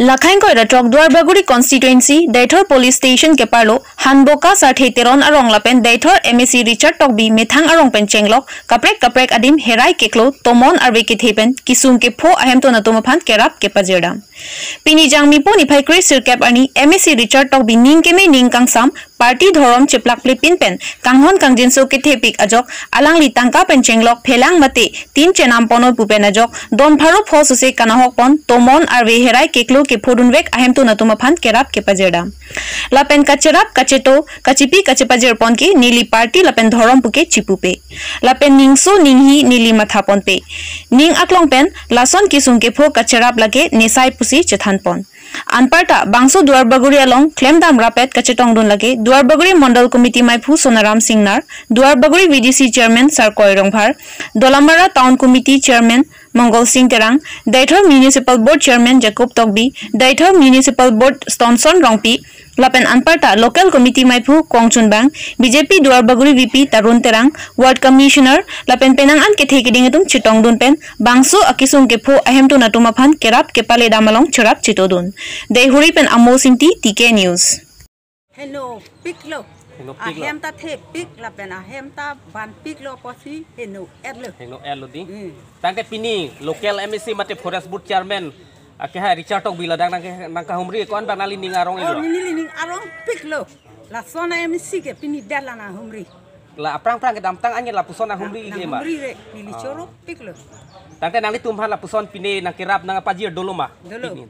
Lakhain ko ratrok Duarbaguri constituency Daithor police station ke parlo Hanboka sarthei teron arong lapen Daithor MSC Richard Tokbi methang arong pen chenglok kaprek adim herai keklo tomon arbe ke thepen kisum ke pho ahem to natumaphan kerap ke pajerdam Pinijang mipo ni phai kri sirkap ani MSC Richard Tokbi ning ke me ning kangsam party dhorom cheplak pin pen kanghon kangjinso ke thepik ajok alang li tangka pen chenglok phelang mate tin chenam ponot pupen ajok don pharo phos se kanahok pon tomon arbe herai keklo ke phodunwek ahem to natumaphan kerap ke pajerdam lapen kacherap kacheto kachipi kachepajer pon ke nili party lapen dhorom puke chipupe lapen ningso ninghi nili mathapon pe ning aklong pen lason kisum ke pho kacherap lage nesai pusi chethan pon Anparta bangso Duarbaguri along Klemdam Rapet Kachetong dun lage Duarbaguri Mondal Committee Maipu Sonaram Singnar Duarbaguri VDC Chairman Sar Koirongphar Dolamara Town Committee Chairman Mongol Singh Terang Daithor Municipal Board Chairman Jacob Tokbi Daithor Municipal Board Stonson Rongpi Lapen Anparta Local Committee Maipu Kongchun Bang BJP Duarbaguri VP Tarun Terang Ward Commissioner Lapen Penangan ke thekiding etum Chitong dun pen bangso akisung ke pho ahem tu natumaphan kerap kepale damalong cherap chitodun Dehuri pen Amo Sinti TK News Hello piklo ahem ta the pik lapen ahem ta ban piklo posi hello di tangke pini local MSC mate forest board chairman Akeh Richard Tokbi ladang nangka humri kon banali ning arong ilo. Ning arong piklo. La sona MSC ke pini dalana humri. La prang ke damtang anye la pusona humri ige ma. Humri re nili choro piklo. Tangke nali tumhan la puson pine nang kirap nang pajir dolo ma.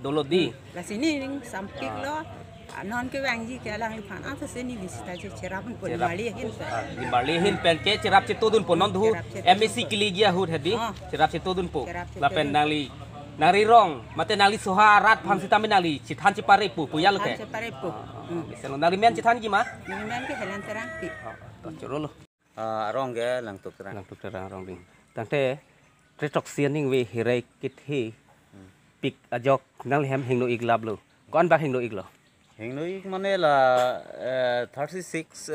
Dolo di. La sini ning sam piklo. Non ke wangji ke lang li phan asa sini li sita je cerapun pon mali hin. Di mali hin pen ke cerap cetodun pon non du MSC kiligia hud hedi. Cerap cetodun po. La pen nali Nari rong, mate nali soharat phan sita menali, cithan cipare pu yal ke. Cipare pu. Selo nali men cithan gima? Men ke helan terang pi. Curolo. Rong ke lang tuk terang rong ding. Tangte tretok sianing we hirai kit he. Pik ajok nal hem hingno iglab lo. Kon ba hingno iglo. Hingno ig mane la 36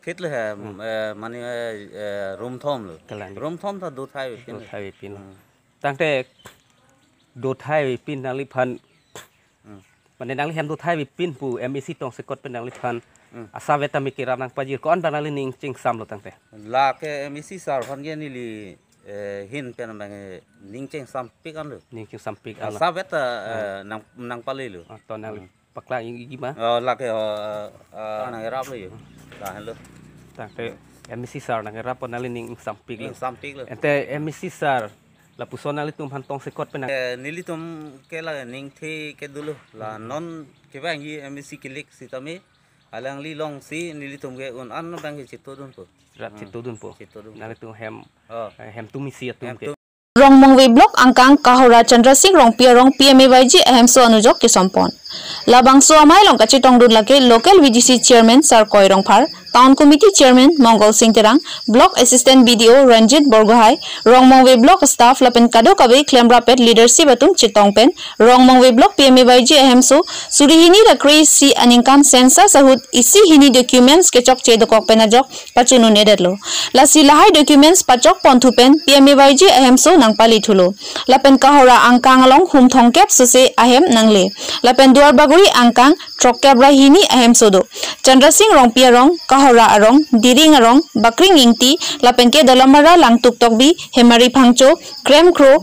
feet le hai mane room thom lo. Room thom tha do thai pin. Tangte do thai pin nali phan mane nali hem do thai pin pu MSC tong sekot pen nali phan asa veta mikirap nang pajir kon banali ning ching sam lo tangte la ke MSC sar phan ge nili hin pen bang ning ching sam pik an lo ning ching sam pik ala asa veta nang pale lo to nali pakla ing gima la ke nang rap lo yo la hello tangte MSC sar nang rap nali ning sam pik lo ente MSC sar la pusona li tum hantong sekot pena nili tum ke la ning the ke dulu la non ke bang yi MSC kilik sitame alang li long si nili tum ke un an bang ke chitodun po rat chitodun po nali tum hem tum isi tum ke Rong Mongwe Block Angkang Kahora Chandra Singh Rong Pia Rong PMAYG ahem so anujok ke sompon labang so amai long kachitong dun lake local VGC chairman Sar Koirong Phar Town Committee Chairman Mongol Singh Terang, Block Assistant BDO Ranjit Borgohai, Rong Mongwe Block Staff Lapen Kado Kabe Klembrapet Leadership Atum Chitongpen, Rong Mongwe Block PMAYG Ahemso, Surihini Rakri Si Aningkan Sensa Sahut Isi Hini Documents Kechok Chedokok Penajok, Pachunu Nedetlo. La Silahai Documents Pachok Pontupen, PMAYG Ahemso Nang Palitulo. Lapen Kahora Angkang Along Hum Thongkep Suse Ahem Nangle. Lapen Duarbaguri Angkang Trokkebra Hini Ahemso Do. Chandra Singh Rong Pia Rong Kahora arong, diring arong, bakring ingti, lapenke dalamara lang tuktokbi, hemari pangcho, krem kro,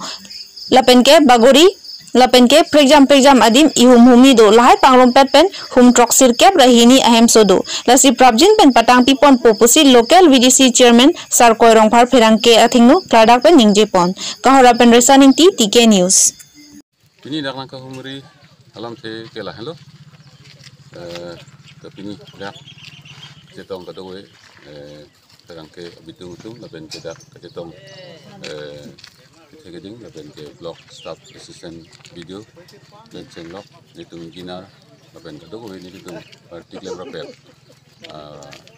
lapenke bagori, lapenke pregjam adim ihum humido, lahai pangrumpet pen, hum troksir kep rahini ahem sodo. Lasi prabjin pen patang pipon popusi local VDC chairman Sar Koirong Phar Pherangke athingnu kladak pen ningje pon. Kahora pen resa ningti TK News. Ini dak nangka humri alam te kela hello. Kapini dak Cetong kadowe terang ke bitung laben kedak cetong keding laben ke block staff assistant video dan chenlok ditung ginar laben kadowe ni ditung partikel rapet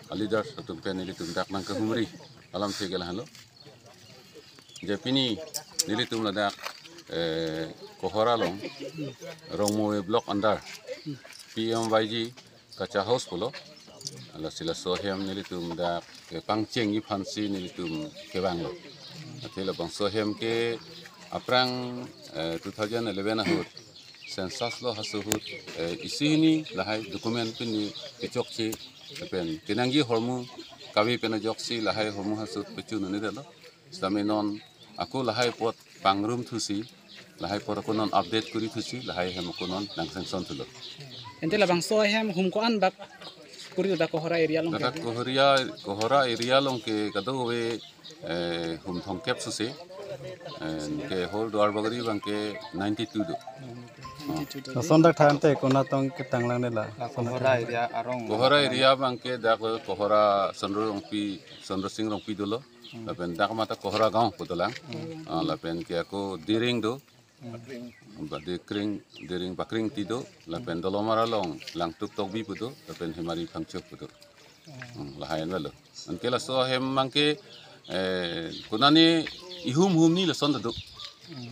alidar satu pen ni ditung dak nang ke humri alam segala halo japini nilitung ladak kohora long Rongmoe block andar PMYG kaca house polo ala sila sohem nilitum da ke pangceng i phansi nilitum ke banglo atela bang sohem ke aprang 2011 hut sensas lo hasuhut isi ini lahai dokumen pini kecokci pen kenanggi hormu kami pena joksi lahai hormu hasut pecun ini dah lo stamenon aku lahai pot pangrum thusi lahai pot aku non update kuri thusi lahai hem aku non langsung son tu lo ente la bangso hem humko an bak kuri da kohora area long kata kohora area long ke kado we hum thongkep susi ke hol doar bagari bang ke 92 do sondak thante kona tong ke tanglang nela kohora area bang ke dak kohora sondro sing rongpi dolo lapen dak mata kohora gaon putulang lapen ke aku diring do diring bakring tido lapen dolomara long lang tuk tok bi pudo lapen hemari phangchok pudo lahayan walo anke la so hem mangke kunani ihum ni la son do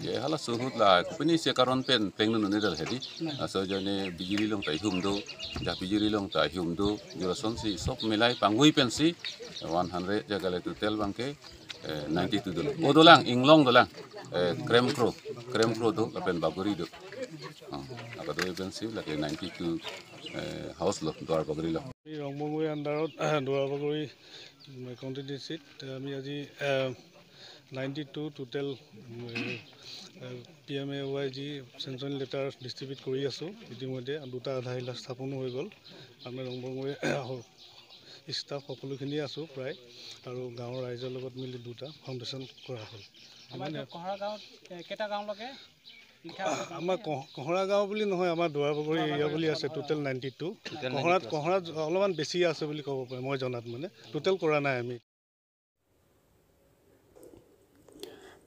ye hala suhut la kupini se karon pen pengnu ne dal hedi aso jone bijiri long ta ihum do ja bijiri long ta ihum do jora son si sop milai pangui pen si 100 jagale tu tel bangke 92 dolang odolang inglong dolang krem kro do lapen baburi do apa do pen si la 92 house lo doar baburi lo rongmongwe andarot doar baburi county district ami aji 92 total PMAYG sanction letter distribute kori asu itimode duta adhaila স্থাপন হৈ গল আমি ৰংবংৱে staff সকলোখিনি আছো প্ৰায় আৰু গাঁৱৰ ৰাইজৰ লগত মিলি দুটা ফাউণ্ডেশ্যন কৰা হ'ল আমাৰ কহৰা গাঁৱত কেটা গাঁও লগে আমাৰ কহৰা গাঁও বুলি নহয় আমাৰ দুৱাৰবগৰী এৰিয়া বুলি আছে টোটেল 92 কহৰাত অলপমান বেছি আছে বুলি ক'ব পাৰে মই জনাত মানে টোটেল কৰা নাই আমি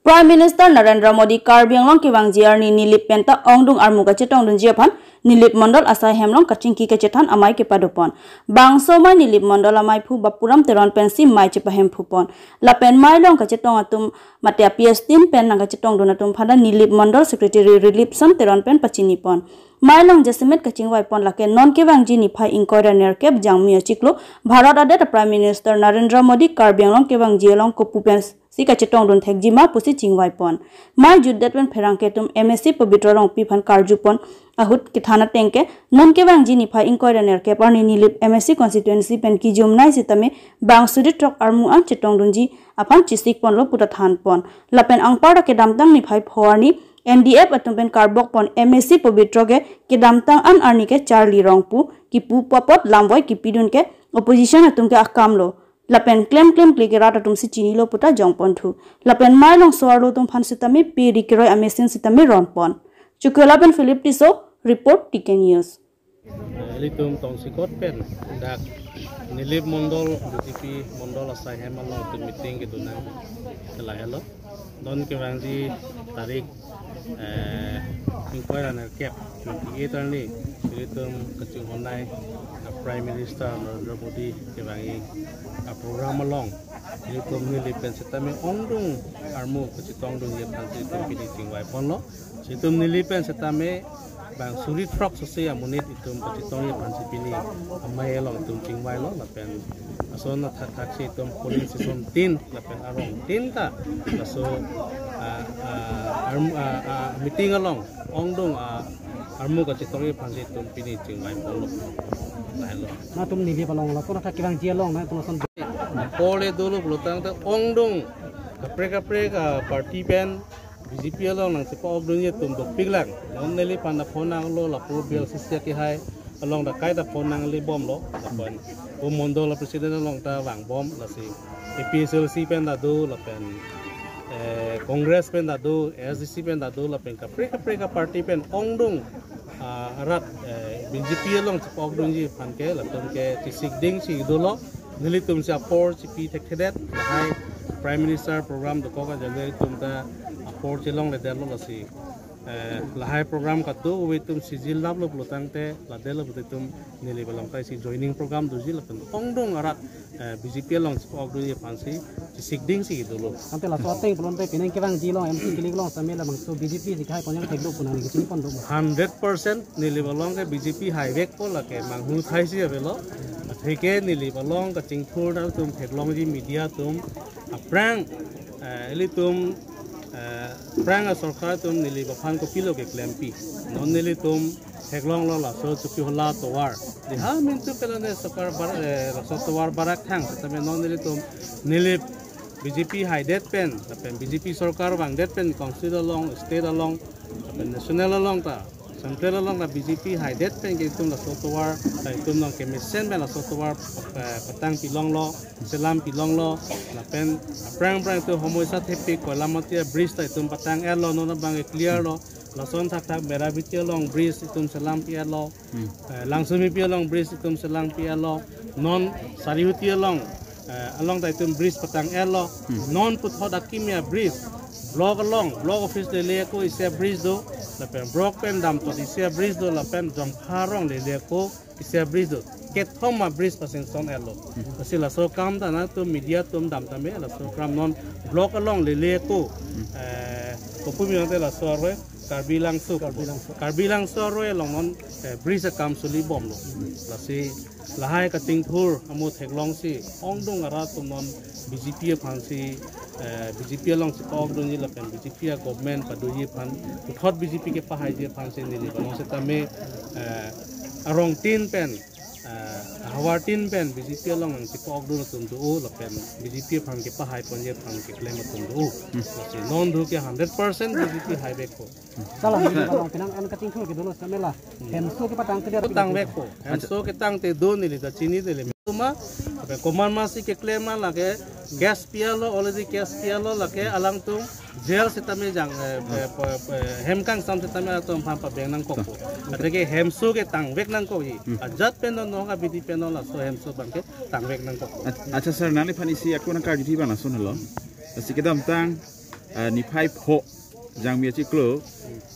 Prime Minister Narendra Modi Karbi Anglong Kiwang Jiarni Nilip Penta Ongdung Armuga Chetong Dun Jiapan Nilip Mondol Asai Hemlong Kachingki Kechetan Amai Kepadupon Bangso Mai Nilip Mondol Amai Phu Bapuram Teron Pensi Mai Chepahem Phupon Lapen Mai Long Kachetong Atum Matia PS10 Pen Nanga Chetong Dunatum Pada Nilip Mondol Secretary Relief Sam Teron Pen Pachinipon Mailong Jasimet Kaching Waipon Lake Non Kiwang Ji Niphai Inquiry Nerkep Jangmia Chiklo Bharat Adet Prime Minister Narendra Modi Karbi Anglong Kiwang Jialong Kopupen Sika Chetong Dun Thekjima Pusi Chingwaipon Mai Juddatwen Pherangketum MSC Pabitrong Piphan Karjupon Ahut Kithana Tenke Non Kiwang Ji Niphai Inquiry Nerkep Arni Nilip MSC constituency Pen Ki Jumnai Sitame Bangsudi Trok Armu An Chetong Dunji Aphan Chisik Pon Lo Puta Than Pon Lapen Angpara Kedamtang Niphai Phorni NDF atumpen karbok pon MSC Pabitroge Kedamtang an arnike Charlie Rongpu Kipu Papot Lamboy Kipidun ke opposition atumke akamlo Lapen claim klikera tum si chinilo puta jongpon thu Lapen mailong soarlo tum phan sitame peri kiroi amesin sitame ronpon Chukelapen Philip Tiso report TK News Litum tong sikot pen dak Nilip Mondol DCP Mondol asai hemalo tu meeting gitu na hello Don Kiwangji tarik inquiry nerkep 28 arni litum kaching honai Prime Minister Narendra Modi Kiwangi program along litum Nilip pen sitame ongdung armu kachitong dung ye phansi pini tingwai ponlo situm Nilip pen sitame bang suri truck sose amunit itum kachitong ye phansi pini amai along itum tingwai lo lapen asona thathaksi itum polling season 3 lapen arong 3 ta laso meeting along ongdung armu kachitong ye phansi itum pini tingwai ponlo na tum Nilip along la kona Kiwang Jialong na tum son pole dulu belutang te ongdung kapre ka party pen BJP along nang sepa obdung ye tum dok piglang non neli panda phonang lo la pro bill sisya ki hai along da kai da phonang li bom lo lapan o mondol la president along ta wang bom la si APSLC pen da do la pen congress pen da do SDC pen da do la pen kapre ka party pen ongdung arat BJP along sepa obdung ji phan ke la tum ke tisik ding si do lo Nilitum si apor si pi tekhedet lahai Prime Minister program do koka jale tumta apor chilong le delo lasi lahai program ka do wetum sijil lab lo blotangte la delo butum nilibalang kai si joining program do jil pen ongdong arat BJP long si ok do ye pansi si sigding si dolo ante la toteng plonte pineng Kiwang Jilong MC Kiliglong samela bangso BJP dikai ponyang tegdo punani kitini pon do 100% nilibalong ke BJP highway ko la ke manghu thai si avelo Theke nilibalong ka chingthur na tum theklong ji media tum aprang eli tum prang sarkar tum nili baphan ko pilo ke claim pi non nili tum heglong lo la so chuki hola towar de ha min tu pelane sarkar bar so towar barak thang tame non nili tum nili BJP high dead pen tapen BJP sarkar bang dead pen council along state along tapen national along ta central along la BJP high dead pen ke tum la so towar ta tum non ke mesen ben la so towar patang pilong lo selam pilong lo la pen prang tu homoi sa thepi ko lamatia bridge ta tum patang er lo no na bang clear lo la son thak thak beraviti long bridge tum selam pi er lo langsumi pi long bridge tum selam pi er lo non sarihuti long along ta tum bridge patang er lo non put hoda kimia bridge blog office le ko isia bridge do la pen brok pen dam to isia bridge do la pen jom kharong le ko isia bridge do ket thoma bridge pasen son er lo asila so kam ta na to media tum dam ta me la so kram non blog along le ko ko pumi na la so re karbilang so ro long non bridge kam suli bom lo la si lahai ka ting thur amu theklong si ongdong ara tum non BJP phan si BJP long si kong dong ni la pen BJP government pa do ye phan thot BJP ke pa hai je phan se ni le long se tame arong tin pen hawar tin pen BJP long si kong dong tum do la pen BJP phan ke pa hai pon ye phan ke claim tum do si non do ke 100% BJP hai be ko salah ni kalau pinang an kating thul ke dulu samela hemso ke patang ke dia tang be ko hemso ke tang te do ni le ta chini de le tuma ape koman masi ke claim la ke gas pialo already gas pialo la ke alang tu jail se tame jang hemkang sam se tame atom pham pa beng nang ko ate ke hemso ke tang vek nang ko hi ajat pen no ga bidi pen la so hemso bang ke tang vek nang ko acha sir nani phanisi aku nang ka juti bana sun lo sikidam tang ni phai pho jang mi chi klo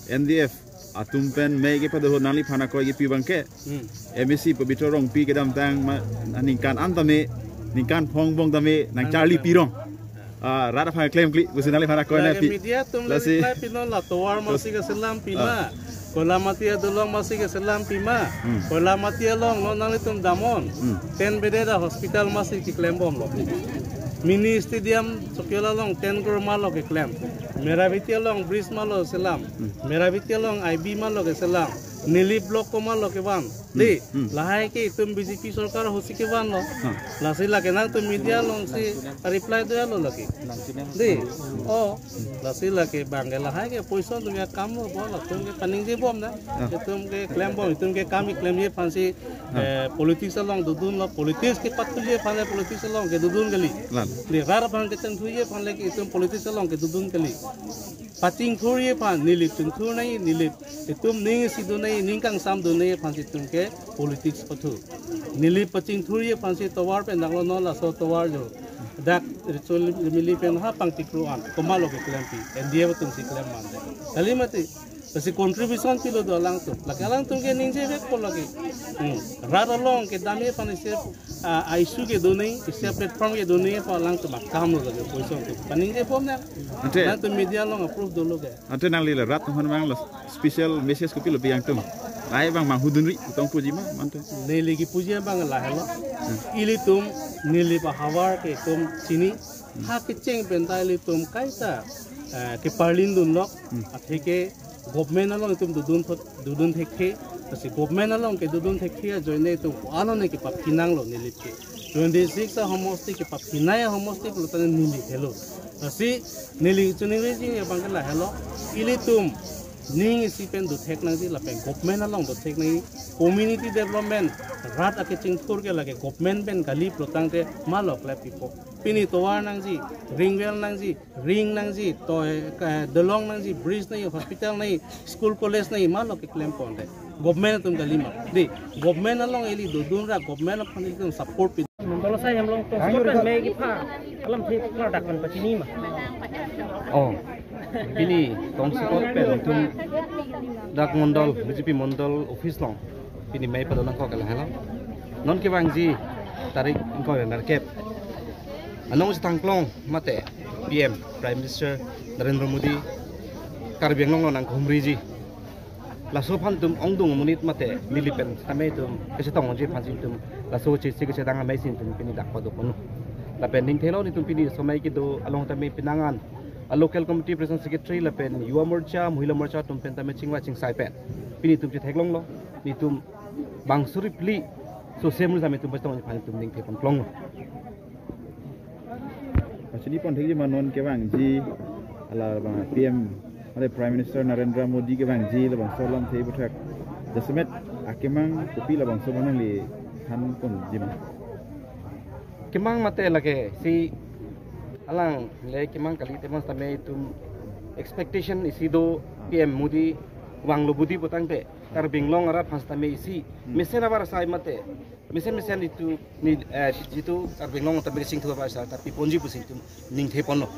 NDF atum pen me ke pada nali phana ko gi pi bangke MSC pabitro rong pi ke dam tang ningkan antame ningkan phong bong tame nang Charlie pirong rada phai claim kli businali phana ko na pi media tum la pinon la towar masi ke selam pima kola matia dolong masi ke selam pima kola matia long no nali tum damon 10 bededa hospital masi ke claim bom lo mini stadium Sokiola long 10 crore malo ke claim Meraviti long bridge malo selam Meraviti long IB malo ke selam Nili block ko malo ke ban di lahai ke tum BJP sarkar hosi ke ban lo lasi la ke nang tum media long si reply do lo laki di lasi la ke bang ke lahai ke poison tum ya kam lo bola tum ke paning je bom na tum ke claim bom tum ke kam claim ye fansi politics long dudun lo politics ke patul ye phane politics long ke dudun gali di gar phang ke tan thuye phane ke tum politics long ke dudun gali pating thuri phan nilip tung thur nai nilip itum ning sidu nai ningkang sam du nai phan situm ke politics pathu nilip pating thuri phan si towar pe nanglo no la so towar jo dak ritual mili pen ha pang tikruan komalo ke klampi NDF tum si klam man de kalimati kasi contribution tilo do lang tu lakalang tum ke ning je vek ko lagi rara long ke dami phan se ISU ke do nai se platform ke do nai pa lang tu makam lo lagi poison tu paning je bom na tu media long approve do lo ke ante nang lila rat man mang special message ko pilo biang tum lai bang mang hudun ri tong puji ma mante nei legi puji bang la hello ili tum nili pa hawar ke tum chini ha ke cheng ben dai li tum kaita ke parlin dun lok atheke government along tum dudun thekhe asi government along ke dudun thekhe joine tu ano ne ke papinang lo nilip ke 26 sa homosti ke papinaya homosti lo tan nili hello asi nili chuningi ji bangla hello ili tum ning sipen do thek nang ji la pen government along do thek nai community development rat ake chingthur ke lage government ben gali protang te malok la pipo pini towar nang ji ringwell nang ji ring nang ji to dolong nang ji bridge nai hospital nai school college nai malok ke claim ponde government tum gali ma di government along eli do dun ra government of pani tum support pi kalau saya yang long tong support me gi pha alam thik product kan pachini ma ini tong support pen tum dak mondol BJP mondol office long ini mai pada nang ko kala halo non ke bang ji tarik ko nar kep anong si tangklong mate PM Prime Minister Narendra Modi karbiang long nang khumri ji la so phan tum ongdung munit mate nilipen tame tum kese tong ji phan tum la so chi chi kese dang mai sin tum pini dak pa do ponu la pending thelo ni tum pini somai ki do along tame pinangan local committee president secretary la pen yuwa morcha muhila morcha tum pen tame chingwa ching sai pen pini tum chi theklong lo ni tum bangsuri pli so semru same tum pastam phani tum ning thepon plong lo Sini pon thegi manon ke bang ji ala bang PM ale Prime Minister Narendra Modi ke bang ji la bang solam thei buthak jasmet akemang kopi la bang sobanang li han pon jima kemang mate lage si alang le kemang kali temang tame tum expectation isi do PM Modi wang lo budi potang pe tar binglong ara phas tame isi mesen abar sai mate mesen itu ni itu tar binglong tar sing thu ba sa tapi ponji pusing tum ning the pon lo